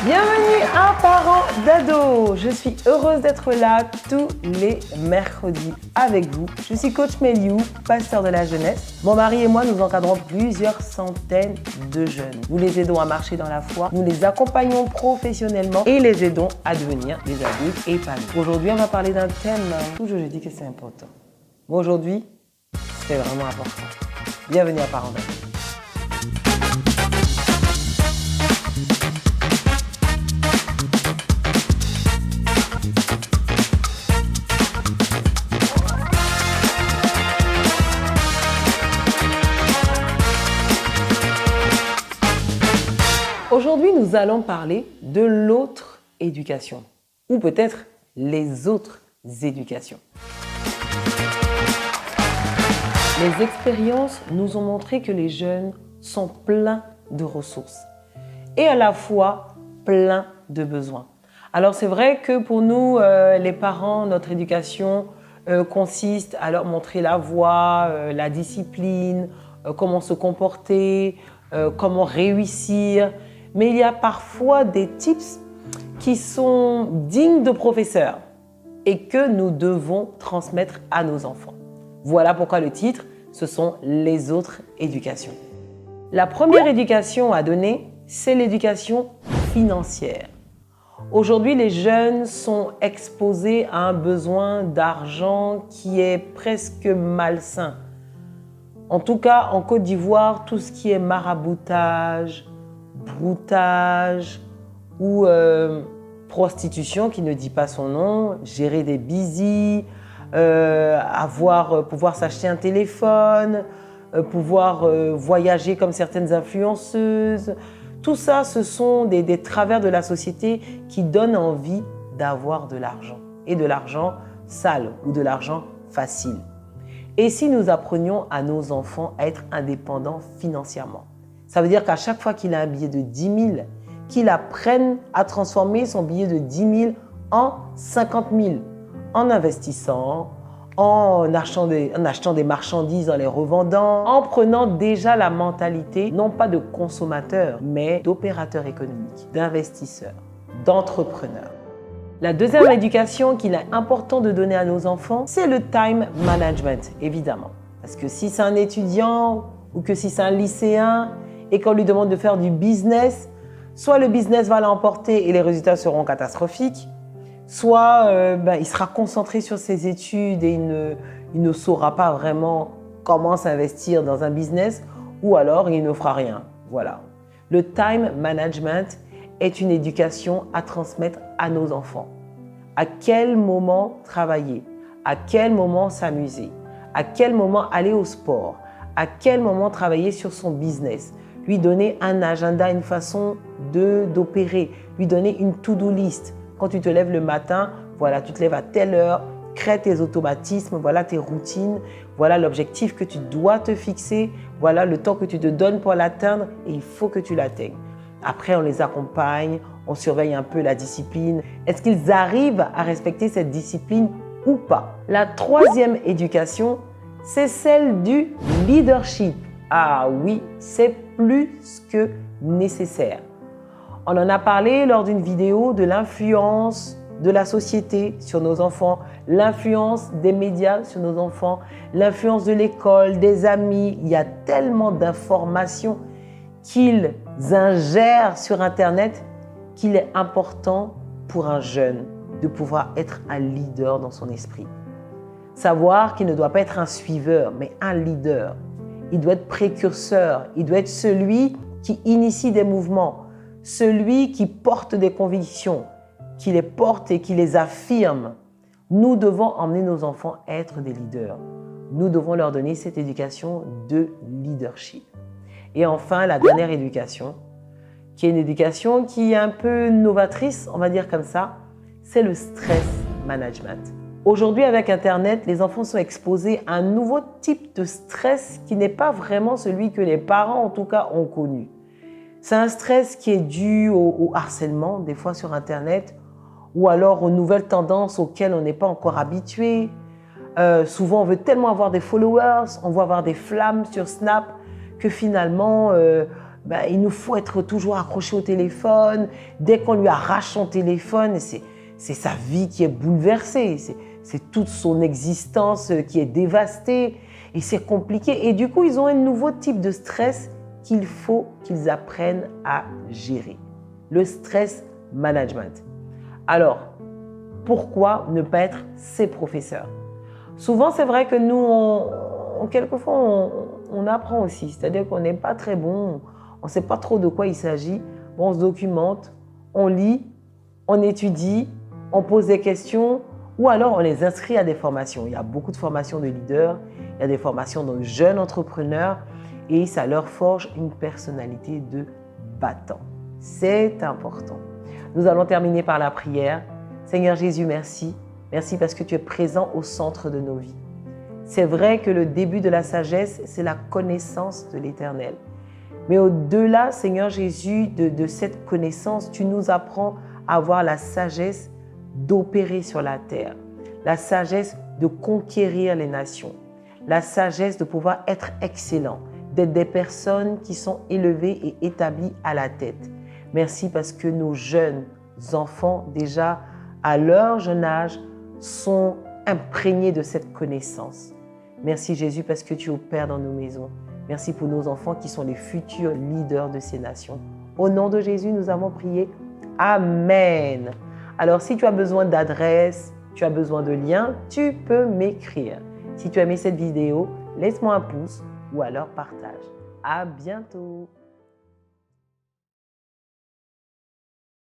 Bienvenue à Parents d'Ados. Je suis heureuse d'être là tous les mercredis avec vous. Je suis coach Méliou, pasteur de la jeunesse. Mon mari et moi, nous encadrons plusieurs centaines de jeunes. Nous les aidons à marcher dans la foi, nous les accompagnons professionnellement et les aidons à devenir des adultes épanouis. Aujourd'hui, on va parler d'un thème. Toujours, je dis que c'est important. Mais aujourd'hui, c'est vraiment important. Bienvenue à Parents d'Ados. Aujourd'hui, nous allons parler de l'autre éducation, ou peut-être les autres éducations. Les expériences nous ont montré que les jeunes sont pleins de ressources et à la fois pleins de besoins. Alors c'est vrai que pour nous, les parents, notre éducation consiste à leur montrer la voie, la discipline, comment se comporter, comment réussir. Mais il y a parfois des tips qui sont dignes de professeurs et que nous devons transmettre à nos enfants. Voilà pourquoi le titre, ce sont les autres éducations. La première éducation à donner, c'est l'éducation financière. Aujourd'hui, les jeunes sont exposés à un besoin d'argent qui est presque malsain. En tout cas, en Côte d'Ivoire, tout ce qui est maraboutage, broutage ou prostitution qui ne dit pas son nom, gérer des busy, pouvoir s'acheter un téléphone, pouvoir voyager comme certaines influenceuses. Tout ça, ce sont des travers de la société qui donnent envie d'avoir de l'argent et de l'argent sale ou de l'argent facile. Et si nous apprenions à nos enfants à être indépendants financièrement? Ça veut dire qu'à chaque fois qu'il a un billet de 10 000, qu'il apprenne à transformer son billet de 10 000 en 50 000, en investissant, en achetant des marchandises, en les revendant, en prenant déjà la mentalité, non pas de consommateur, mais d'opérateur économique, d'investisseur, d'entrepreneur. La deuxième éducation qu'il est important de donner à nos enfants, c'est le time management, évidemment. Parce que si c'est un étudiant ou que si c'est un lycéen, et qu'on lui demande de faire du business, soit le business va l'emporter et les résultats seront catastrophiques, soit il sera concentré sur ses études et il ne saura pas vraiment comment s'investir dans un business, ou alors il ne fera rien. Voilà. Le time management est une éducation à transmettre à nos enfants. À quel moment travailler? À quel moment s'amuser? À quel moment aller au sport? À quel moment travailler sur son business? Lui donner un agenda, une façon d'opérer, lui donner une to-do list. Quand tu te lèves le matin, voilà, tu te lèves à telle heure, crée tes automatismes, voilà tes routines, voilà l'objectif que tu dois te fixer, voilà le temps que tu te donnes pour l'atteindre et il faut que tu l'atteignes. Après, on les accompagne, on surveille un peu la discipline. Est-ce qu'ils arrivent à respecter cette discipline ou pas? La troisième éducation, c'est celle du leadership. Ah oui, c'est plus que nécessaire. On en a parlé lors d'une vidéo de l'influence de la société sur nos enfants, l'influence des médias sur nos enfants, l'influence de l'école, des amis. Il y a tellement d'informations qu'ils ingèrent sur Internet qu'il est important pour un jeune de pouvoir être un leader dans son esprit. Savoir qu'il ne doit pas être un suiveur, mais un leader. Il doit être précurseur, il doit être celui qui initie des mouvements, celui qui porte des convictions, qui les porte et qui les affirme. Nous devons emmener nos enfants à être des leaders. Nous devons leur donner cette éducation de leadership. Et enfin, la dernière éducation, qui est une éducation qui est un peu novatrice, on va dire comme ça, c'est le stress management. Aujourd'hui, avec Internet, les enfants sont exposés à un nouveau type de stress qui n'est pas vraiment celui que les parents, en tout cas, ont connu. C'est un stress qui est dû au harcèlement, des fois sur Internet, ou alors aux nouvelles tendances auxquelles on n'est pas encore habitué. Souvent, on veut tellement avoir des followers, on veut avoir des flammes sur Snap, que finalement, ben, il nous faut être toujours accroché au téléphone. Dès qu'on lui arrache son téléphone, c'est sa vie qui est bouleversée. C'est toute son existence qui est dévastée. Et c'est compliqué. Et du coup, ils ont un nouveau type de stress qu'il faut qu'ils apprennent à gérer. Le stress management. Alors, pourquoi ne pas être ces professeurs? Souvent, c'est vrai que nous, quelquefois, on apprend aussi. C'est-à-dire qu'on n'est pas très bon, on ne sait pas trop de quoi il s'agit. Bon, on se documente, on lit, on étudie, on pose des questions ou alors on les inscrit à des formations. Il y a beaucoup de formations de leaders, il y a des formations de jeunes entrepreneurs et ça leur forge une personnalité de battant. C'est important. Nous allons terminer par la prière. Seigneur Jésus, merci. Merci parce que tu es présent au centre de nos vies. C'est vrai que le début de la sagesse, c'est la connaissance de l'Éternel. Mais au-delà, Seigneur Jésus, de cette connaissance, tu nous apprends à avoir la sagesse d'opérer sur la terre, la sagesse de conquérir les nations, la sagesse de pouvoir être excellent, d'être des personnes qui sont élevées et établies à la tête. Merci parce que nos jeunes enfants, déjà à leur jeune âge, sont imprégnés de cette connaissance. Merci Jésus parce que tu opères dans nos maisons. Merci pour nos enfants qui sont les futurs leaders de ces nations. Au nom de Jésus, nous avons prié. Amen. Alors, si tu as besoin d'adresse, tu as besoin de liens, tu peux m'écrire. Si tu as aimé cette vidéo, laisse-moi un pouce ou alors partage. À bientôt.